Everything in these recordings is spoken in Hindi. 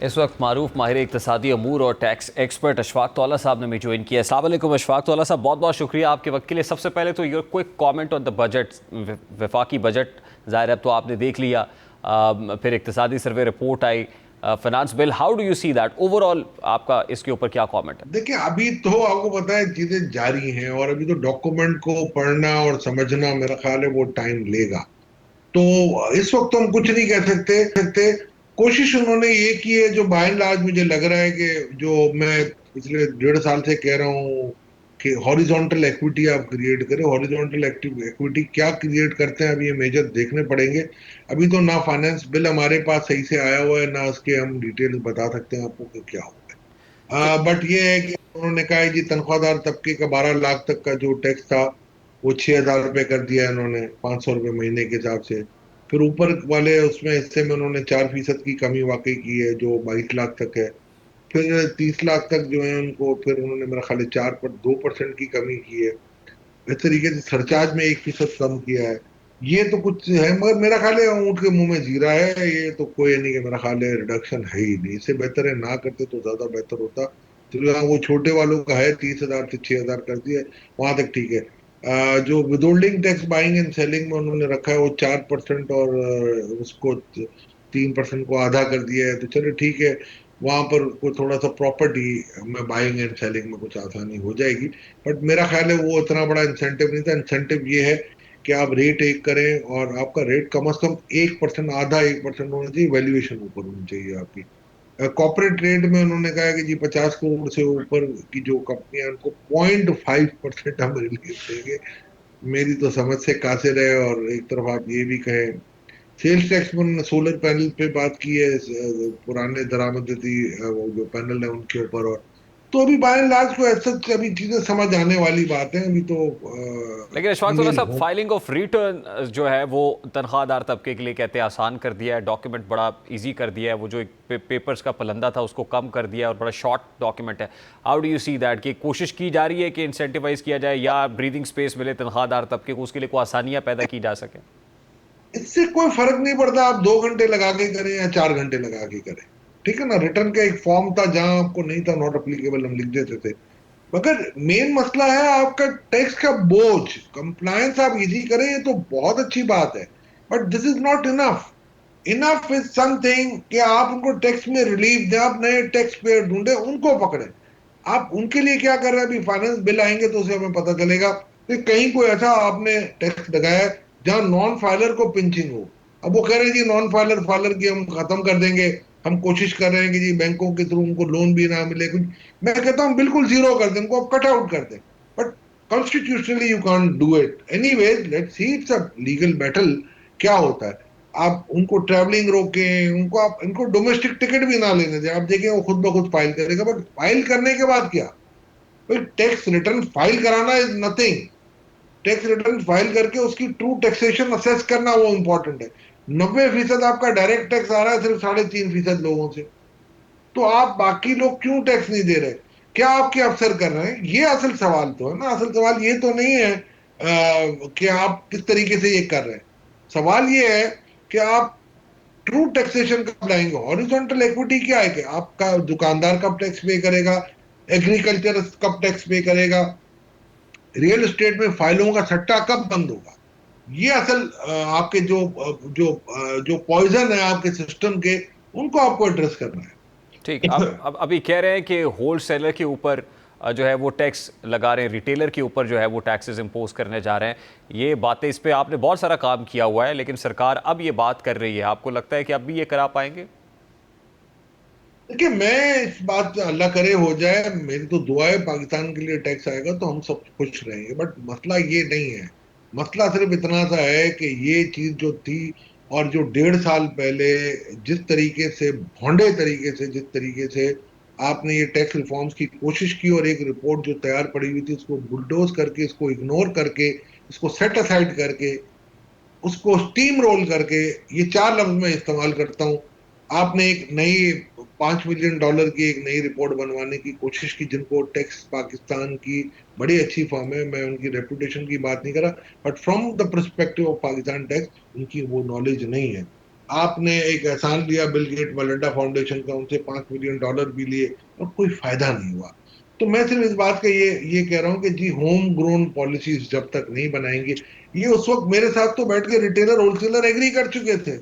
इस वक्त मारूफ माहिर इक़्तिसादी अमूर और टैक्स एक्सपर्ट अशफाक तौला साहब ने भी ज्वाइन किया। अस्सलाम वालेकुम अशफाक तौला साहब, बहुत बहुत शुक्रिया आपके वक्त के लिए। सबसे पहले तो your quick comment on the budget, वफाकी बजट ज़ाहिर अब तो आपने देख लिया, फिर इक़्तिसादी सर्वे रिपोर्ट आई, finance bill, how do you see that overall? आपका इसके ऊपर क्या कमेंट है? देखिए, अभी तो आपको पता है चीजें जारी हैं और अभी तो डॉक्यूमेंट को पढ़ना और समझना मेरा ख्याल है वो टाइम लेगा। तो इस वक्त तो हम कुछ नहीं कह सकते। कोशिश उन्होंने ये की है, जो बाय एंड लार्ज मुझे लग रहा है कि जो मैं पिछले 1.5 साल से कह रहा हूँ कि हॉरिजॉन्टल इक्विटी आप क्रिएट करें। हॉरिजॉन्टल इक्विटी क्या क्रिएट करते हैं, अभी ये मेजर देखने पड़ेंगे। अभी तो ना फाइनेंस बिल हमारे पास सही से आया हुआ है, ना उसके हम डिटेल्स बता सकते हैं आपको कि क्या हो। तो बट ये है कि उन्होंने कहा है जी तनख्वाहदार तबके का 12 लाख तक का जो टैक्स था वो 6,000 रुपये कर दिया है इन्होंने, 500 रुपये महीने के हिसाब से। फिर ऊपर वाले उसमें हिस्से में उन्होंने 4% की कमी वाकई की है, जो 22 लाख तक है। फिर 30 लाख तक जो है उनको फिर उन्होंने मेरा ख्याल है 2% की कमी की है। इस तरीके से सरचार्ज में 1% कम किया है। ये तो कुछ है, मगर मेरा ख्याल है ऊँट के मुंह में जीरा है। ये तो कोई नहीं कि मेरा ख्याल है रिडक्शन है ही नहीं। इससे बेहतर है ना करते तो ज्यादा बेहतर होता। तो यहाँ वो छोटे वालों का है 30,000 से 6,000 कर दिया, वहां तक ठीक है। जो withholding tax buying and selling में उन्होंने रखा है वो 4% और उसको 3% को आधा कर दिया है, तो चलो ठीक है। वहां पर कोई थोड़ा सा प्रॉपर्टी में बाइंग एंड सेलिंग में कुछ आसानी हो जाएगी। बट मेरा ख्याल है वो इतना बड़ा इंसेंटिव नहीं था। इंसेंटिव ये है कि आप रेट एक करें और आपका रेट कम से कम 1%, आधा 1% होना चाहिए, वैल्यूएशन ऊपर होनी चाहिए आपकी। कॉर्पोरेट ट्रेड में उन्होंने कहा है कि जी 50 करोड़ से ऊपर की जो कंपनियां उनको 0.5% हम रिलीफ देंगे। मेरी तो समझ से कासिर है। और एक तरफ आप ये भी कहें, सेल्स टैक्स में उन्होंने सोलर पैनल पे बात की है, पुराने दरामदती वो जो पैनल है उनके ऊपर। और तो अभी बाय एंड लार्ज को ऐसा अभी चीजें समझ आने वाली बात है। अभी तो लेकिन अशफाक तौला इंडियन साहब, होम। फाइलिंग ऑफ रिटर्न जो है वो तनख्वाहदार तबके के लिए कहते हैं आसान कर दिया है, डॉक्यूमेंट बड़ा इजी कर दिया है, वो जो एक पेपर्स का पलंदा था उसको कम कर दिया है और बड़ा शॉर्ट डॉक्यूमेंट है। How do you see that कि कोशिश की जा रही है कि इंसेंटिवाइज किया जाए या ब्रीदिंग स्पेस मिले तनख्वाहदार तबके को, उसके लिए कोई आसानियां पैदा की जा सके? इससे कोई फर्क नहीं पड़ता आप 2 घंटे लगा के करें या 4 घंटे लगा के करें। ठीक है ना, रिटर्न का एक फॉर्म था जहां आपको नहीं था नॉट अप्लीकेबल, हम लिख देते थे। मगर मेन मसला है आपका टैक्स का बोझ। कंप्लायंस आप इजी करें ये तो बहुत अच्छी बात है, but this is not enough. Enough is something कि आप उनको टैक्स में रिलीफ दें, आप नए टैक्स पेयर ढूंढे, उनको पकड़े। आप उनके लिए क्या कर रहे हैं? अभी फाइनेंस बिल आएंगे तो उसे हमें पता चलेगा कि कहीं कोई ऐसा आपने टैक्स लगाया है जहां नॉन फाइलर को पिंचिंग हो। अब वो कह रहे हैं जी नॉन फाइलर फाइलर की हम खत्म कर देंगे। हम कोशिश कर रहे हैं कि जी बैंकों के थ्रू उनको लोन भी ना मिले कुछ। मैं कहता हूं बिल्कुल जीरो कर दें, उनको आप कट आउट कर दें। But constitutionally you can't do it anyways. Let's see, it's a legal battle. क्या होता है? आप उनको ट्रैवलिंग रोकें, उनको आप इनको डोमेस्टिक टिकट भी ना लेने दें, आप देखें वो खुद ब खुद फाइल करेगा। बट फाइल करने के बाद क्या? भाई टैक्स रिटर्न फाइल कराना is nothing. Tax return file करके उसकी ट्रू टैक्सेशन असेस करना वो इंपॉर्टेंट है। 90% आपका डायरेक्ट टैक्स आ रहा है सिर्फ 3.5% लोगों से। तो आप बाकी लोग क्यों टैक्स नहीं दे रहे? क्या आपके अफसर कर रहे हैं? ये असल सवाल तो है ना। असल सवाल ये तो नहीं है कि आप किस तरीके से ये कर रहे हैं। सवाल ये है कि आप ट्रू टैक्सेशन कब लाएंगे? हॉरिजॉन्टल इक्विटी क्या है कि आपका दुकानदार कब टैक्स पे करेगा, एग्रीकल्चर कब टैक्स पे करेगा, रियल एस्टेट में फाइलों का सट्टा कब बंद होगा। ये असल आपके जो पॉइजन है आपके सिस्टम के, उनको आपको एड्रेस करना है। ठीक, अब अभी कह रहे हैं कि होल सेलर के ऊपर जो है वो टैक्स लगा रहे हैं, रिटेलर के ऊपर जो है वो टैक्सेस इंपोज करने जा रहे हैं। ये बातें, इस पे आपने बहुत सारा काम किया हुआ है, लेकिन सरकार अब ये बात कर रही है, आपको लगता है कि अब भी ये करा पाएंगे? देखिए, मैं इस बात अल्लाह करे हो जाए, मेरी तो दुआ है पाकिस्तान के लिए टैक्स आएगा तो हम सब खुश रहेंगे। बट मसला ये नहीं है। मसला सिर्फ इतना सा है कि ये चीज जो थी और जो 1.5 साल पहले जिस तरीके से भोंडे तरीके से जिस तरीके से आपने ये टैक्स रिफॉर्म्स की कोशिश की और एक रिपोर्ट जो तैयार पड़ी हुई थी उसको बुलडोज करके, इसको इग्नोर करके, इसको सेट असाइड करके, उसको स्टीम रोल करके, ये 4 लफ्ज मैं इस्तेमाल करता हूं। आपने एक नई $5 मिलियन की एक नई रिपोर्ट बनवाने की कोशिश की, जिनको टैक्स पाकिस्तान की बड़ी अच्छी फर्म है, मैं उनकी रेपुटेशन की बात नहीं कर रहा, but from the perspective of Pakistan tax उनकी वो नॉलेज नहीं है। आपने एक एहसान लिया बिल गेट मेलिंडा फाउंडेशन का, उनसे $5 मिलियन भी लिए और कोई फायदा नहीं हुआ। तो मैं सिर्फ इस बात का ये कह रहा हूं कि जी होम ग्रोन पॉलिसीज जब तक नहीं बनाएंगे, ये उस वक्त मेरे साथ तो बैठ के रिटेलर होलसेलर एग्री कर चुके थे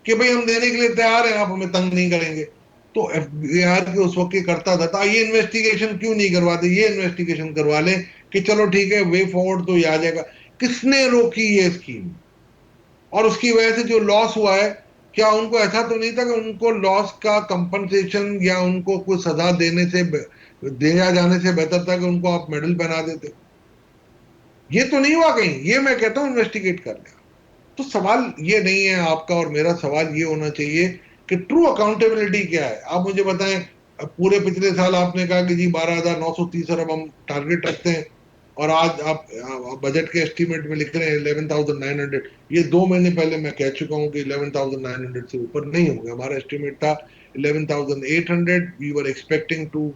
कि भाई हम देने के लिए तैयार हैं, आप हमें तंग नहीं करेंगे। तो एफबीआर के उस वक्त ये करता था, तो ये इन्वेस्टिगेशन क्यों नहीं करवाते, ये इन्वेस्टिगेशन करवा लें कि चलो ठीक है वे फॉरवर्ड तो ये आ जाएगा। किसने रोकी ये स्कीम? और उसकी वजह से जो लॉस हुआ है, क्या उनको ऐसा तो नहीं था कि उनको लॉस का कंपनसेशन या उनको कोई सजा दिया जाने से बेहतर था कि उनको आप मेडल पहना देते? ये तो नहीं हुआ कहीं, ये मैं कहता हूं इन्वेस्टिगेट कर ले। तो सवाल ये नहीं है आपका और मेरा, सवाल ये होना चाहिए कि ट्रू अकाउंटेबिलिटी क्या है। आप मुझे बताएं, पूरे पिछले साल आपने कहा कि जी 12,930 अरब हम टारगेट रखते हैं, और आज आप बजट के एस्टीमेट में लिख रहे हैं 11,900। ये 2 महीने पहले मैं कह चुका हूं कि 11,900 से ऊपर नहीं होगा। हमारा एस्टीमेट था 11,800। We were expecting to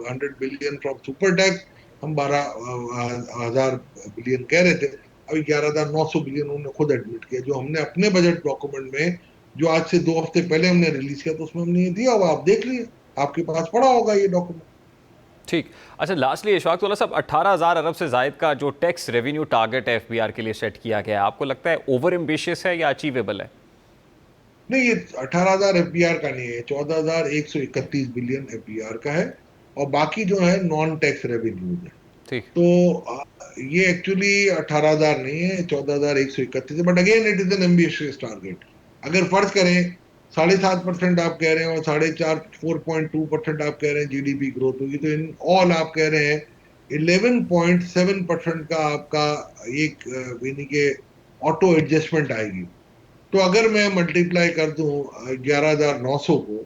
100 billion from super tax. हम 12,000 बिलियन कह रहे थे, अभी 11,900 बिलियन उन्होंने खुद एडमिट किया। जो हमने अपने बजट डॉक्यूमेंट में, जो आज से 2 हफ्ते पहले हमने रिलीज किया, तो उसमें हमने ये दिया हुआ, आप देख लीजिए, आपके पास पड़ा होगा ये डॉक्यूमेंट। ठीक। अच्छा, लास्टली इशफाक तौला साहब, 18,000 अरब से जायद का जो टैक्स रेवेन्यू टारगेट है एफबीआर के लिए सेट किया गया है, आपको लगता है ओवर एम्बिशियस है या अचीवेबल है? नहीं, ये 18,000 एफबीआर का नहीं है, 14,131 बिलियन एफबीआर का है, और बाकी जो है नॉन टैक्स रेवेन्यूज है। ठीक। तो ये एक्चुअली 18,000 नहीं है, 14,131 है, but again it is an ambitious target. अगर फर्ज करें 7.5% आप कह रहे हैं और 4.2% आप कह रहे हैं जीडीपी ग्रोथ होगी, तो इन ऑल आप कह रहे हैं 11.7% का आपका एक यानी कि ऑटो एडजस्टमेंट आएगी। तो अगर मैं मल्टीप्लाई कर दूं 11,900 को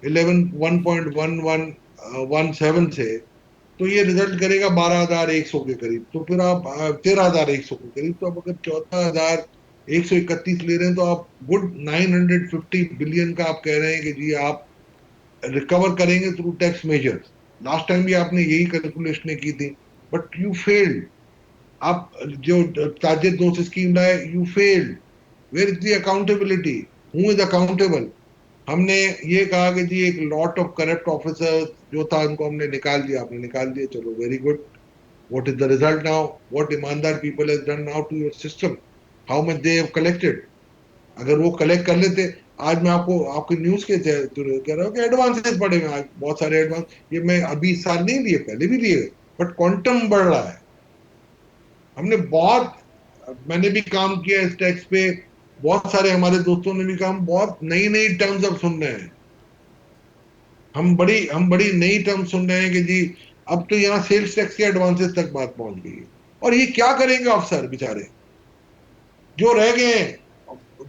1.1117 से, तो ये रिजल्ट करेगा 12,100 के करीब। तो फिर आप 13,100 के करीब। तो आप अगर 14,131 ले रहे हैं, तो आप गुड 950 बिलियन का आप कह रहे हैं कि जी आप रिकवर करेंगे through tax measures. Last time भी आपने यही कैलकुलेशन की थी, बट यू फेल्ड। आप जो ताजे दोस्त स्कीम लाए, you failed. Where is the accountability? Who is accountable? हमने ये कहा कि जी एक लॉट ऑफ करप्ट ऑफिसर जो था उनको हमने निकाल दिया, आपने निकाल दिया, चलो very good. What is the result now? What ईमानदार people has done now to your system? How much they have collected? अगर वो कलेक्ट कर लेते, आज मैं आपको आपकी न्यूज के थ्रू कह रहा हूँ कि एडवांसेस बढ़े हुए हैं आज, बहुत सारे एडवांस। ये मैं अभी इस साल नहीं लिए, पहले भी लिए, बट क्वांटम बढ़ रहा है। हमने बहुत, मैंने भी काम किया इस टैक्स पे, बहुत सारे हमारे दोस्तों ने भी काम, बहुत नई नई टर्म्स अब सुन रहे हैं। हम बड़ी नई टर्म सुन रहे हैं कि जी अब तो यहाँ सेल्स टैक्स के एडवांसेस तक बात पहुंच गई है। और ये क्या करेंगे अफसर बेचारे जो रह गए हैं,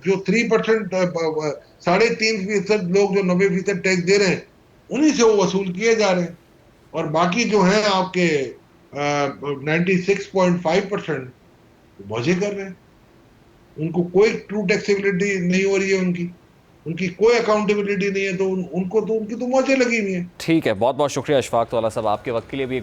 जो 3%, 3.5% लोग जो 90% टैक्स दे रहे हैं, उन्हीं से वो वसूल किए जा रहे हैं। और बाकी जो है आपके 96.5% मौजे कर रहे हैं। उनको कोई ट्रू टैक्सेबिलिटी नहीं हो रही है, उनकी उनकी कोई अकाउंटेबिलिटी नहीं है, तो उनको तो उनकी तो मौजें लगी हुई है। ठीक है, बहुत बहुत शुक्रिया इशफाक तौला साहब, आपके वक्त के लिए भी एक